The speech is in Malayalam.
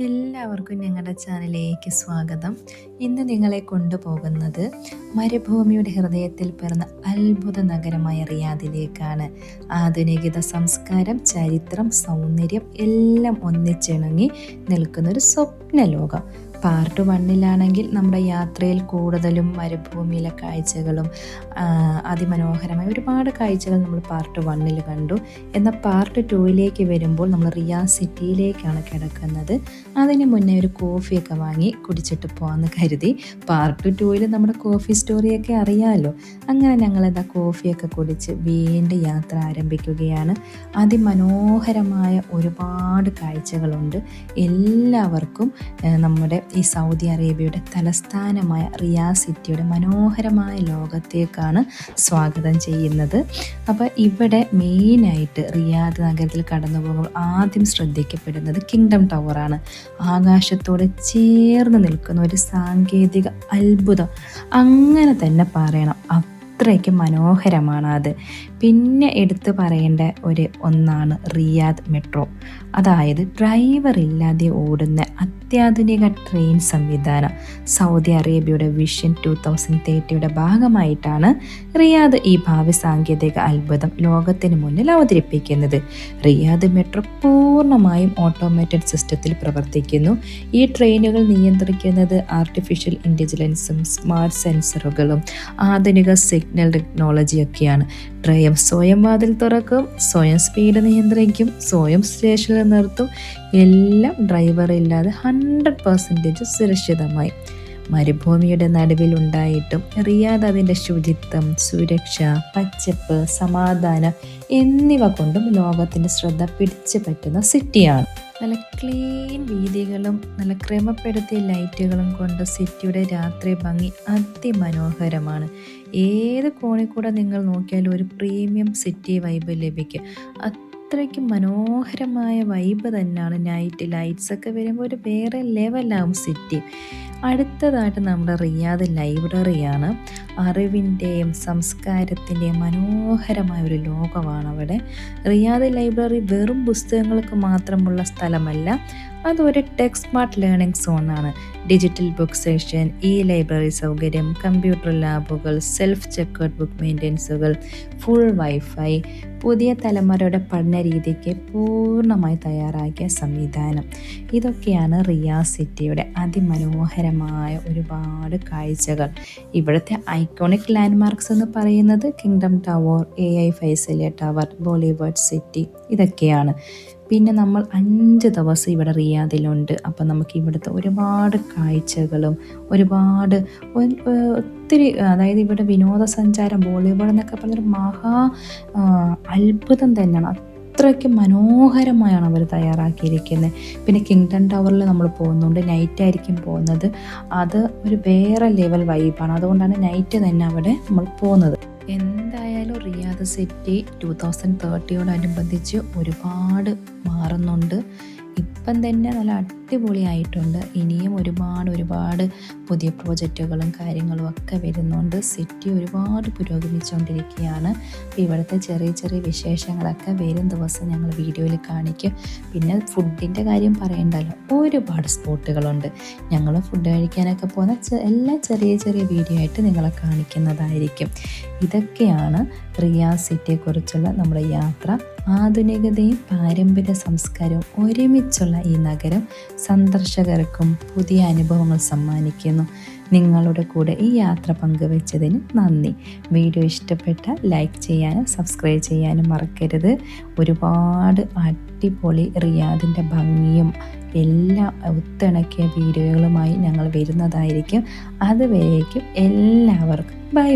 എല്ലാവർക്കും ഞങ്ങളുടെ ചാനലിലേക്ക് സ്വാഗതം. ഇന്ന് നിങ്ങളെ കൊണ്ടുപോകുന്നത് മരുഭൂമിയുടെ ഹൃദയത്തിൽ പിറന്ന അത്ഭുത നഗരമായ റിയാദിലേക്കാണ്. ആധുനികത, സംസ്കാരം, ചരിത്രം, സൗന്ദര്യം എല്ലാം ഒന്നിച്ചിണങ്ങി നിൽക്കുന്നൊരു സ്വപ്ന ലോകം. പാർട്ട് 1 നമ്മുടെ യാത്രയിൽ കൂടുതലും മരുഭൂമിയിലെ കാഴ്ചകളും അതിമനോഹരമായ ഒരുപാട് കാഴ്ചകൾ നമ്മൾ പാർട്ട് 1 കണ്ടു. എന്നാൽ പാർട്ട് 2 വരുമ്പോൾ നമ്മൾ റിയാദ് സിറ്റിയിലേക്കാണ് കിടക്കുന്നത്. അതിന് മുന്നേ ഒരു കോഫിയൊക്കെ വാങ്ങി കുടിച്ചിട്ട് പോകാമെന്ന് കരുതി. പാർട്ട് 2 നമ്മുടെ കോഫി സ്റ്റോറിയൊക്കെ അറിയാമല്ലോ. അങ്ങനെ ഞങ്ങളിതാ കോഫിയൊക്കെ കുടിച്ച് വീണ്ടും യാത്ര ആരംഭിക്കുകയാണ്. അതിമനോഹരമായ ഒരുപാട് കാഴ്ചകളുണ്ട്. എല്ലാവർക്കും നമ്മുടെ ഈ സൗദി അറേബ്യയുടെ തലസ്ഥാനമായ റിയാദ് സിറ്റിയുടെ മനോഹരമായ ലോകത്തേക്കാണ് സ്വാഗതം ചെയ്യുന്നത്. അപ്പോൾ ഇവിടെ മെയിനായിട്ട് റിയാദ് നഗരത്തിൽ കടന്നു പോകുമ്പോൾ ആദ്യം ശ്രദ്ധിക്കപ്പെടുന്നത് കിങ്ഡം ടവറാണ്. ആകാശത്തോടെ ചേർന്ന് നിൽക്കുന്ന ഒരു സാങ്കേതിക അത്ഭുതം അങ്ങനെ തന്നെ പറയണം. അത്രയ്ക്ക് മനോഹരമാണ് അത്. പിന്നെ എടുത്തു പറയേണ്ട ഒന്നാണ് റിയാദ് മെട്രോ. അതായത് ഡ്രൈവർ ഇല്ലാതെ ഓടുന്ന അത്യാധുനിക ട്രെയിൻ സംവിധാനം. സൗദി അറേബ്യയുടെ വിഷൻ 2030 ഭാഗമായിട്ടാണ് റിയാദ് ഈ ഭാവി സാങ്കേതിക അത്ഭുതം ലോകത്തിന് മുന്നിൽ അവതരിപ്പിക്കുന്നത്. റിയാദ് മെട്രോ പൂർണ്ണമായും ഓട്ടോമേറ്റഡ് സിസ്റ്റത്തിൽ പ്രവർത്തിക്കുന്നു. ഈ ട്രെയിനുകൾ നിയന്ത്രിക്കുന്നത് ആർട്ടിഫിഷ്യൽ ഇൻ്റലിജൻസും സ്മാർട്ട് സെൻസറുകളും ആധുനിക സിഗ്നൽ ടെക്നോളജിയൊക്കെയാണ്. ട്രെയിൻ സ്വയം വാതിൽ തുറക്കും, സ്വയം സ്പീഡ് നിയന്ത്രിക്കും, സ്വയം സ്റ്റേഷനിൽ നിർത്തും. എല്ലാം ഡ്രൈവർ ഇല്ലാതെ 100% സുരക്ഷിതമായി. മരുഭൂമിയുടെ നടുവിൽ ഉണ്ടായിട്ടും റിയാദ് അതിൻ്റെ ശുചിത്വം, സുരക്ഷ, പച്ചപ്പ്, സമാധാനം എന്നിവ കൊണ്ടും ലോകത്തിൻ്റെ ശ്രദ്ധ പിടിച്ചു പറ്റുന്ന സിറ്റിയാണ്. നല്ല ക്ലീൻ വീഥികളും നല്ല ക്രമപ്പെടുത്തിയ ലൈറ്റുകളും കൊണ്ട് സിറ്റിയുടെ രാത്രി ഭംഗി അതിമനോഹരമാണ്. ഏത് കോണിൽ കൂടെ നിങ്ങൾ നോക്കിയാലും ഒരു പ്രീമിയം സിറ്റി വൈബ് ലഭിക്കും. അത്രയ്ക്ക് മനോഹരമായ വൈബ് തന്നെയാണ്. നൈറ്റ് ലൈറ്റ്സൊക്കെ വരുമ്പോൾ ഒരു വേറെ ലെവലാവും സിറ്റി. അടുത്തതായിട്ട് നമ്മുടെ റിയാദ് ലൈബ്രറിയാണ്. അറിവിൻ്റെയും സംസ്കാരത്തിൻ്റെയും മനോഹരമായ ഒരു ലോകമാണ് അവിടെ. റിയാദ് ലൈബ്രറി വെറും പുസ്തകങ്ങൾക്ക് മാത്രമുള്ള സ്ഥലമല്ല, അതൊരു ടെക് സ്മാർട്ട് ലേണിംഗ് സോണാണ്. Digital book session, e library സൗകര്യം, കമ്പ്യൂട്ടർ ലാബുകൾ, സെൽഫ് ചെക്ക്ഔട്ട് ബുക്ക് മെയിൻ്റെനൻസുകൾ, ഫുൾ വൈഫൈ, പുതിയ തലമുറയുടെ പഠന രീതിക്ക് പൂർണ്ണമായി തയ്യാറാക്കിയ സംവിധാനം. ഇതൊക്കെയാണ് റിയാദ് സിറ്റിയുടെ അതിമനോഹരമായ ഒരുപാട് കാഴ്ചകൾ. ഇവിടുത്തെ ഐക്കോണിക് ലാൻഡ്മാർക്സ് എന്ന് പറയുന്നത് kingdom tower, AI Faisaliah tower, Bollywood city ഇതൊക്കെയാണ്. പിന്നെ നമ്മൾ 5 ദിവസം ഇവിടെ റിയാദിലുണ്ട്. അപ്പം നമുക്ക് ഇവിടുത്തെ ഒരുപാട് കാഴ്ചകളും ഒത്തിരി, അതായത് ഇവിടെ വിനോദസഞ്ചാരം, ബോളിവുഡ് എന്നൊക്കെ പറഞ്ഞൊരു മഹാ അത്ഭുതം തന്നെയാണ്. അത്രയ്ക്ക് മനോഹരമായാണ് അവർ തയ്യാറാക്കിയിരിക്കുന്നത്. പിന്നെ കിങ്ഡം ടവറിൽ നമ്മൾ പോകുന്നുണ്ട്. നൈറ്റായിരിക്കും പോകുന്നത്. അത് ഒരു വേറെ ലെവൽ വൈബാണ്. അതുകൊണ്ടാണ് നൈറ്റ് തന്നെ അവിടെ നമ്മൾ പോകുന്നത്. എന്തായാലും റിയാദ് സിറ്റി 2030 ഒരുപാട് മാറുന്നുണ്ട്. ഇപ്പം തന്നെ നല്ല അടിപൊളിയായിട്ടുണ്ട്. ഇനിയും ഒരുപാട് പുതിയ പ്രോജക്റ്റുകളും കാര്യങ്ങളും ഒക്കെ വരുന്നുണ്ട്. സിറ്റി ഒരുപാട് പുരോഗമിച്ചുകൊണ്ടിരിക്കുകയാണ്. ഇവിടുത്തെ ചെറിയ വിശേഷങ്ങളൊക്കെ വരും ദിവസം ഞങ്ങൾ വീഡിയോയിൽ കാണിക്കും. പിന്നെ ഫുഡിൻ്റെ കാര്യം പറയണ്ടല്ലോ, ഒരുപാട് സ്പോട്ടുകളുണ്ട്. ഞങ്ങൾ ഫുഡ് കഴിക്കാനൊക്കെ പോകുന്ന എല്ലാം ചെറിയ വീഡിയോ ആയിട്ട് നിങ്ങളെ കാണിക്കുന്നതായിരിക്കും. ഇതൊക്കെയാണ് റിയാദ് സിറ്റിയെക്കുറിച്ചുള്ള നമ്മുടെ യാത്ര. ആധുനികതയും പാരമ്പര്യ സംസ്കാരവും ഒരുമിച്ചുള്ള ഈ നഗരം സന്ദർശകർക്കും പുതിയ അനുഭവങ്ങൾ സമ്മാനിക്കുന്നു. നിങ്ങളുടെ കൂടെ ഈ യാത്ര പങ്കുവച്ചതിന് നന്ദി. വീഡിയോ ഇഷ്ടപ്പെട്ടാൽ ലൈക്ക് ചെയ്യാനും സബ്സ്ക്രൈബ് ചെയ്യാനും മറക്കരുത്. ഒരുപാട് അടിപൊളി റിയാദിൻ്റെ ഭംഗിയും എല്ലാം ഒത്തിണക്കിയ വീഡിയോകളുമായി ഞങ്ങൾ വരുന്നതായിരിക്കും. അതുവരേക്കും എല്ലാവർക്കും ബൈ.